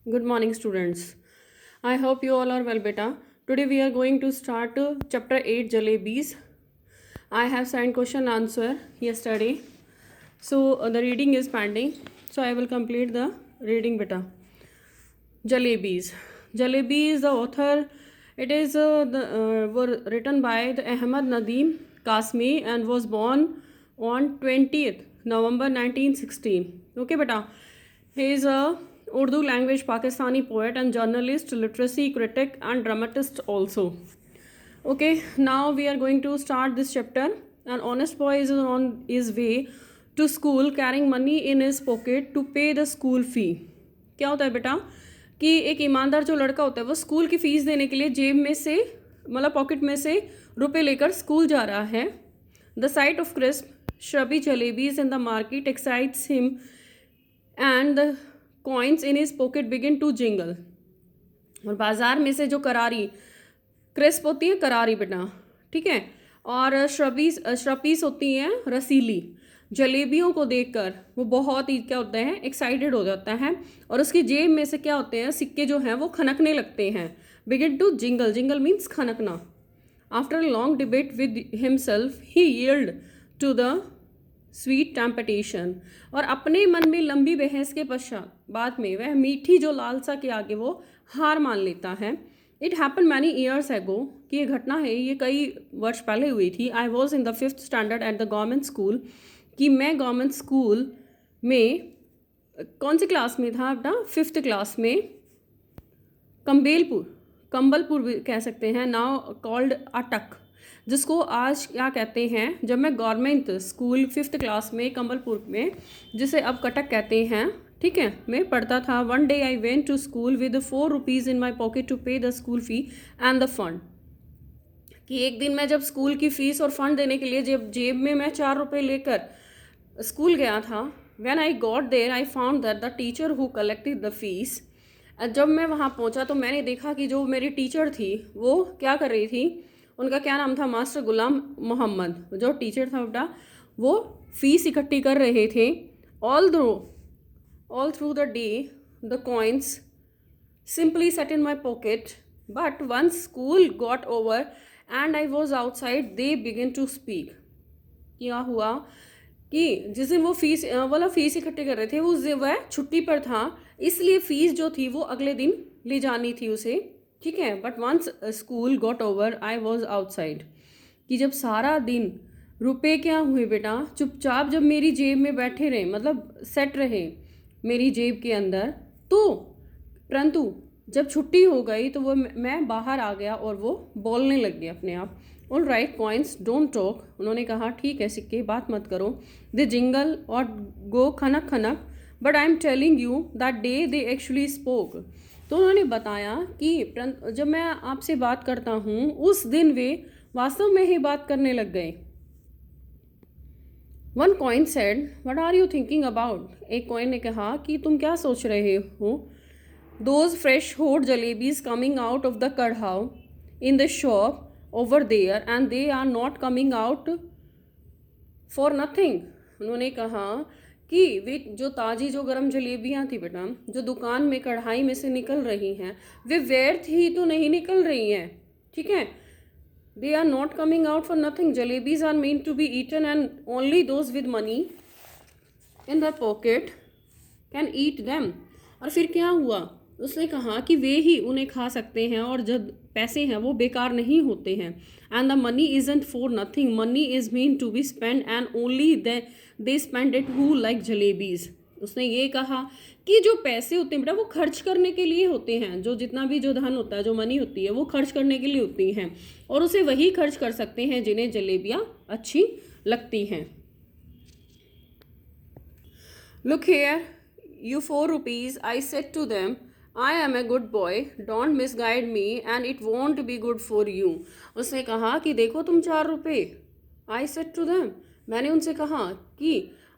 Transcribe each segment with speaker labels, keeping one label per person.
Speaker 1: Good morning, students. I hope you all are well, beta. Today we are going to start chapter 8 Jalebis. I have sent question answer yesterday. So the reading is pending. So I will complete the reading, beta. Jalebis. Jalebis, the author, it is were written by the Ahmad Nadeem Kasmi and was born on 20th November 1916. Okay, beta. He is a Urdu language Pakistani poet and journalist, literacy critic and dramatist also. Okay, now we are going to start this chapter. An honest boy is on his way to school carrying money in his pocket to pay the school fee. क्या होता है बेटा कि एक ईमानदार जो लड़का होता है वो स्कूल की फ़ीस देने के लिए जेब में से मतलब पॉकेट में से रुपए लेकर स्कूल जा रहा है. The site of crisp shrubby jalebis in the market excites him and the coins in his pocket begin to jingle. और बाज़ार में से जो करारी क्रिस्प होती है करारी बेटा, ठीक है, और श्रपीस होती हैं रसीली. जलेबियों को देखकर वो बहुत ही क्या होता है एक्साइटेड हो जाता है और उसकी जेब में से क्या होते हैं सिक्के जो हैं वो खनकने लगते हैं. Begin to jingle. Jingle means खनकना. After a long debate with himself he yield to the sweet temptation. और अपने मन में लंबी बहस के पश्चात बाद में वह मीठी जो लालसा के आगे वो हार मान लेता है. It happen many years ago, कि ये घटना है ये कई वर्ष पहले हुई थी. I was in the 5th standard at the government school, कि मैं गवर्नमेंट स्कूल में कौन सी क्लास में था बेटा 5th क्लास में. कंबलपुर भी कह सकते हैं, नाउ कॉल्ड अटक, जिसको आज क्या कहते हैं. जब मैं गवर्नमेंट स्कूल 5th क्लास में कंबलपुर में, जिसे अब कटक कहते हैं, ठीक है, मैं पढ़ता था. One day I went to school with 4 rupees in my pocket to pay the school fee and the fund. कि एक दिन मैं जब स्कूल की फ़ीस और फंड देने के लिए जेब में मैं 4 रुपये लेकर स्कूल गया था. When I got there I found that the teacher who collected the fees. जब मैं वहाँ पहुँचा तो मैंने देखा कि जो मेरी टीचर थी वो क्या कर रही थी. उनका क्या नाम था, मास्टर गुलाम मोहम्मद. जो टीचर था बेटा वो फीस इकट्ठी कर रहे थे. All through the day the coins simply set in my pocket, but once school got over and I was outside they begin to speak. क्या हुआ कि जिस दिन वो फीस इकट्ठे कर रहे थे वह छुट्टी पर था, इसलिए फ़ीस जो थी वो अगले दिन ले जानी थी उसे, ठीक है. But once school got over I was outside. कि जब सारा दिन रुपए क्या हुए बेटा चुपचाप जब मेरी जेब में बैठे रहे, मतलब सेट रहे मेरी जेब के अंदर, तो परंतु जब छुट्टी हो गई तो वो मैं बाहर आ गया और वो बोलने लग गया अपने आप. All right coins don't talk. उन्होंने कहा ठीक है सिक्के बात मत करो. दे जिंगल और गो खनक खनक, but I am telling you that day they actually spoke. तो उन्होंने बताया कि जब मैं आपसे बात करता हूँ उस दिन वे वास्तव में ही बात करने लग गए. One coin said what are you thinking about. एक कॉइन ने कहा कि तुम क्या सोच रहे हो. Those fresh hot jalebis coming out of the kadhao in the shop over there and they are not coming out for nothing. उन्होंने कहा कि वे जो ताज़ी जो गर्म जलेबियाँ थी बेटा जो दुकान में कढ़ाई में से निकल रही हैं वे व्यर्थ ही तो नहीं निकल रही हैं, ठीक है. they are not coming out for nothing. Jalebis are meant to be eaten and only those with money in their pocket can eat them. और फिर क्या हुआ, उसने कहा कि वे ही उन्हें खा सकते हैं और जब पैसे हैं वो बेकार नहीं होते हैं. And the money isn't for nothing. Money is mean to be spend and only they spend it who like jalebis. उसने ये कहा कि जो पैसे होते हैं बेटा वो खर्च करने के लिए होते हैं. जो जितना भी जो धन होता है जो मनी होती है वो खर्च करने के लिए होती हैं और उसे वही खर्च कर सकते हैं जिन्हें जलेबियाँ अच्छी लगती हैं. Look here you 4 rupees, I said to them, I am a good boy, don't misguide me and it won't be good for you. उसने कहा कि देखो तुम 4 रुपये. I said to them, मैंने उनसे कहा कि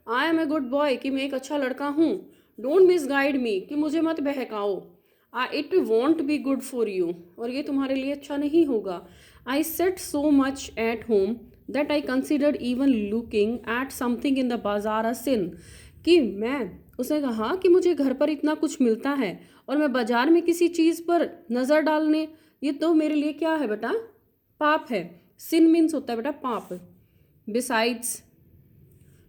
Speaker 1: I am a good boy, कि मैं एक अच्छा लड़का हूँ. Don't misguide me, कि मुझे मत बहकाओ. It won't be good for you, और ये तुम्हारे लिए अच्छा नहीं होगा. I sat so much at home that I considered even looking at something in the bazaar a sin. कि उसने कहा कि मुझे घर पर इतना कुछ मिलता है और मैं बाजार में किसी चीज़ पर नज़र डालने, ये तो मेरे लिए क्या है बेटा, पाप है। सिन मीन्स होता है बेटा पाप। Besides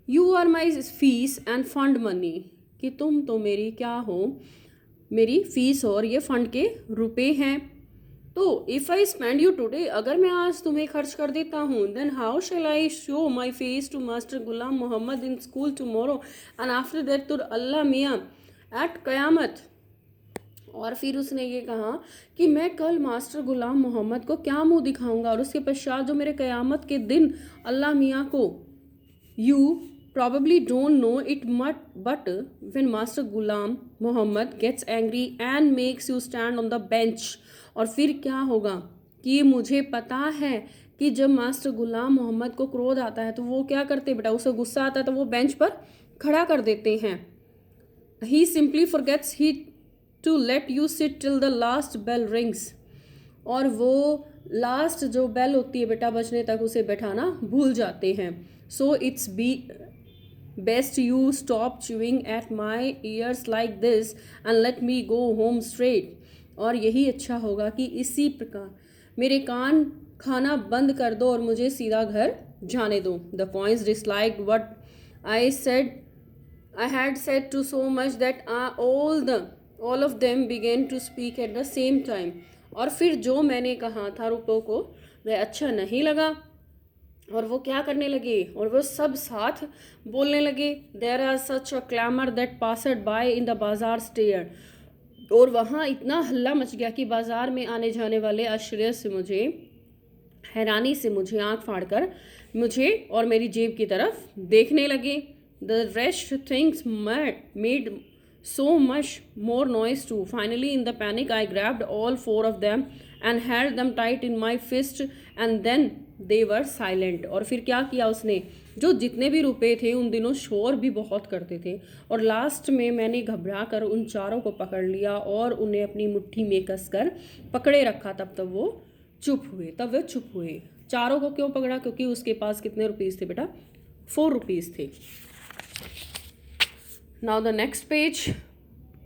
Speaker 1: you are my fees and fund money, कि तुम तो मेरी क्या हो, मेरी फीस और ये फंड के रुपए हैं। तो if I spend you today, अगर मैं आज तुम्हें खर्च कर देता हूँ, then how shall I show my face to master Ghulam Mohammad in school tomorrow and after that to Allah Miyan at क़यामत। और फिर उसने ये कहा कि मैं कल मास्टर गुलाम मोहम्मद को क्या मुंह दिखाऊंगा, और उसके पश्चात जो मेरे क़यामत के दिन अल्लाह मियाँ को। You probably don't know it much, but when Master Ghulam Muhammad gets angry and makes you stand on the bench, और फिर क्या होगा कि मुझे पता है कि जब मास्टर गुलाम मोहम्मद को क्रोध आता है तो वो क्या करते बेटा, उसे गुस्सा आता है तो वो बेंच पर खड़ा कर देते हैं। He simply forgets he to let you sit till the last bell rings, और वो लास्ट जो बेल होती है बेटा बजने तक उसे बैठाना भूल जाते हैं। So it's best you stop chewing at my ears like this and let me go home straight, और यही अच्छा होगा कि इसी प्रकार मेरे कान खाना बंद कर दो और मुझे सीधा घर जाने दो। The coins disliked what I had said to so much that all of them began to speak at the same time, और फिर जो मैंने कहा था रुपयों को वह अच्छा नहीं लगा और वो क्या करने लगे, और वो सब साथ बोलने लगे। There are such a clamour that passed by in the bazaar stair, और वहाँ इतना हल्ला मच गया कि बाजार में आने जाने वाले आश्चर्य से मुझे, हैरानी से मुझे आंख फाड़ कर मुझे और मेरी जेब की तरफ देखने लगे। The rest things made so much more noise too. Finally, in the panic, I grabbed all 4 of them and held them tight in my fist, and then they were silent. और फिर क्या किया उसने, जो जितने भी रुपए थे उन दिनों शोर भी बहुत करते थे, और लास्ट में मैंने घबरा कर उन चारों को पकड़ लिया और उन्हें अपनी मुट्ठी में कसकर पकड़े रखा। तब वो चुप हुए। चारों को क्यों पकड़ा, क्योंकि उसके पास कितने रुपीज़ थे बेटा, 4 रुपीज़ थे। Now the next page,